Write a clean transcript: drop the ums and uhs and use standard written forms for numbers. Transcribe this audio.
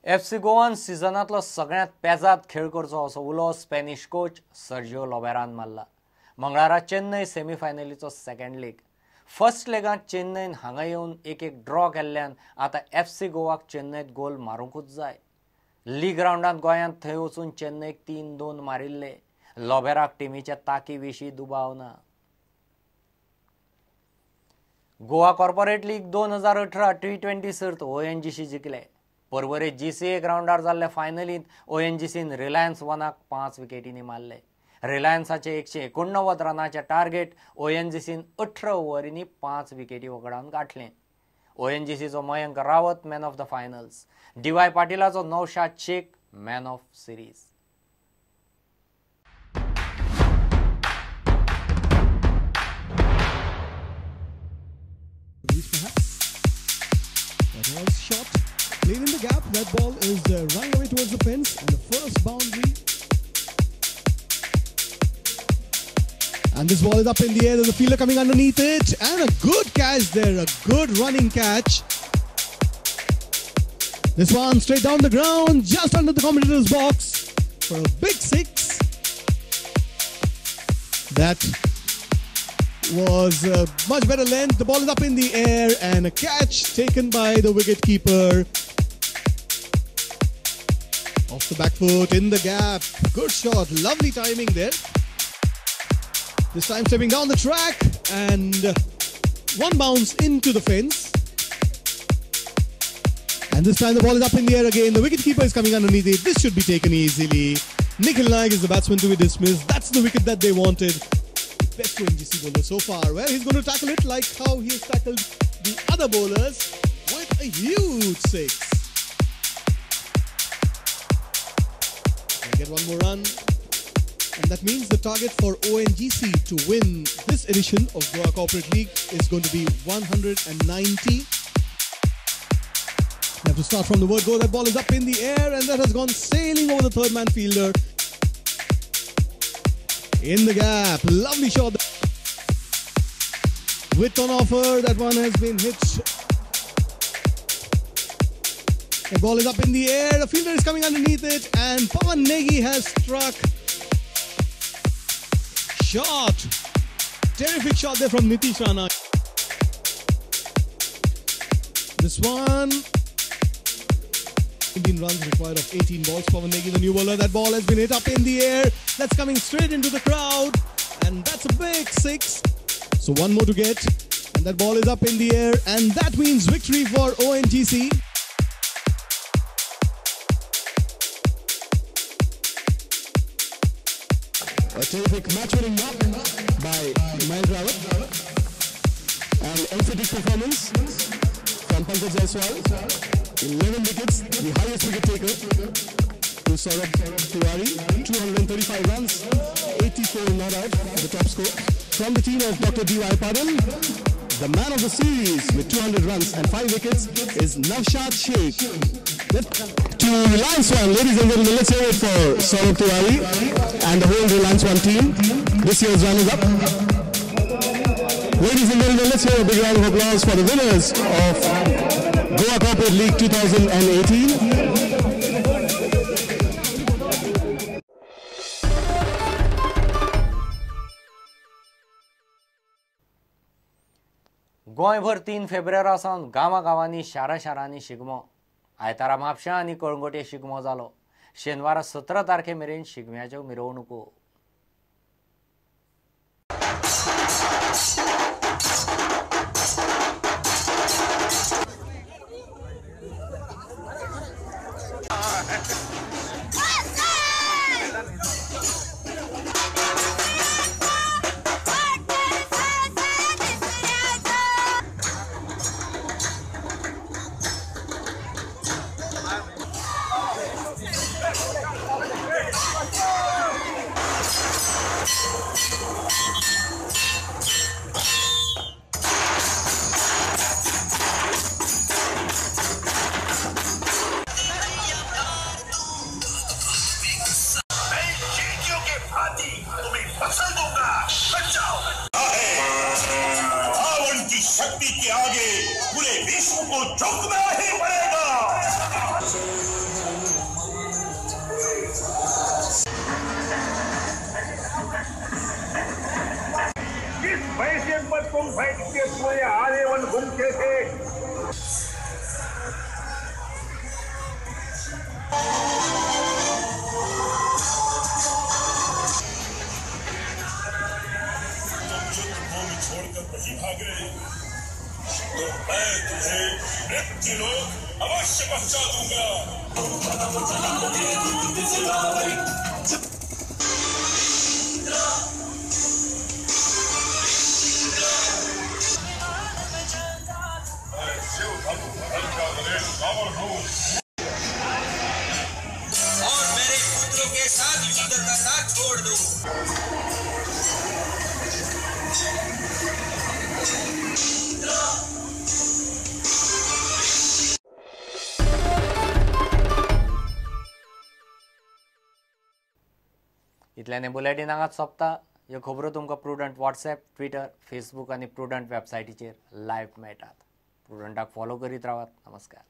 FC गोवान सिजनातलो सगळ्यात पेजाद खेळ करचो असो उलो स्पॅनिश कोच सर्जिओ लोबेरान मारला. मंगळारा चेन्नई सेमीफायनलीचो सेकंड लेग. फर्स्ट लेगांत चेन्नईन हांगा येवन एक ड्रॉ केल्ल्यान आतां FC गोवाक चेन्नईत गोल मारूंकूच जाय. लीग रावंडांत गोंयांत थंय वचून चेन्नईक 3-2 मारिल्ले. लोबेराक टिमीच्या तांकी विशीं दुबाव ना. गोवा कॉर्पोरेट लीग 2018 T20 सर्त ONGC जिखले. परवरे GCA ग्राउंडार जाल्ल्या फायनलींत ONGCन रिलायन्स 1 5 विकेटींनी मारले. रिलायन्साचे 189 रनाचे टार्गेट ONGCन 18 ओव्हरींनी 5 विकेटी वगडावन गाठले. ONGCचो Mayank Rawat man of the finals. DY पाटीलाचो Naushad Shaikh man of series. Shot played in the gap. That ball is running away towards the fence, and the first boundary. And this ball is up in the air. There's a fielder coming underneath it, and a good catch there. A good running catch. This one straight down the ground, just under the commentator's box for a big 6. That was much better length. The ball is up in the air and a catch taken by the wicket keeper. Off the back foot in the gap. Good shot. Lovely timing there. This time stepping down the track and one bounce into the fence. And this time the ball is up in the air again. The wicket keeper is coming underneath it. This should be taken easily. Nikhil Naik is the batsman to be dismissed. That's the wicket that they wanted. Best ONGC bowler so far. Well, he's going to tackle it like how he has tackled the other bowlers with a huge 6. And get one more run. And that means the target for ONGC to win this edition of Goa Corporate League is going to be 190. You have to start from the word go. That ball is up in the air and that has gone sailing over the third man fielder. In the gap, lovely shot. Width on offer, that one has been hit. The ball is up in the air, the fielder is coming underneath it, and Pawan Negi has struck. Shot. Terrific shot there from Nitish Rana. This one. 17 runs required of 18 balls. Pawan Negi, the new bowler. That ball has been hit up in the air. That's coming straight into the crowd. And that's a big 6. So one more to get. And that ball is up in the air. And that means victory for ONGC. A terrific match-winning knock by Mahendra Rawat. And emphatic performance from Pankaj Jaiswal. 11 wickets, the highest wicket taker to Saurabh Tiwari. 235 runs, 84 not out, the top score. From the team of Dr. DY Patil, the man of the series with 200 runs and 5 wickets is Navshad Sheikh. To Reliance One, ladies and gentlemen, let's hear it for Saurabh Tiwari and the whole Reliance One team. This year's runners-up. Ladies and gentlemen, let's hear a big round of applause for the winners of Goa Corporate League 2018. गोंयभर 3 फेब्रुवारा सावन गांवांनी शारांनी शिगमो. आयतारा म्हापशां आनी कळंगुटे शिगमो जालो. शेनवारा 17 तारखे मेरेन शिगम्याच्यो मिरवणुको. शक्ति के आगे पूरे विश्व को झुकना ही पड़ेगा। पैसे पर तुम बैठ के पूरे आजीवन घूमते थे। छोड़कर नहीं भागे तो मैं तुम्हें मृत्यु लोक अवश्य पहुंचा दूंगा। मैं शिव भक्त हल्का गणेश रावण हूँ और मेरे पुत्रों के साथ युद्ध करना छोड़ दूं। इतल्याने बुलेटिन हांगाच सोंपता। ह्यो खबरो तुमकां प्रुडंट व्हॉट्सॲप, ट्विटर, फेसबुक आनी प्रुडंट वेबसायटीचेर लायव्ह मेळटात। प्रुडंटाक फॉलो करीत रावात। नमस्कार।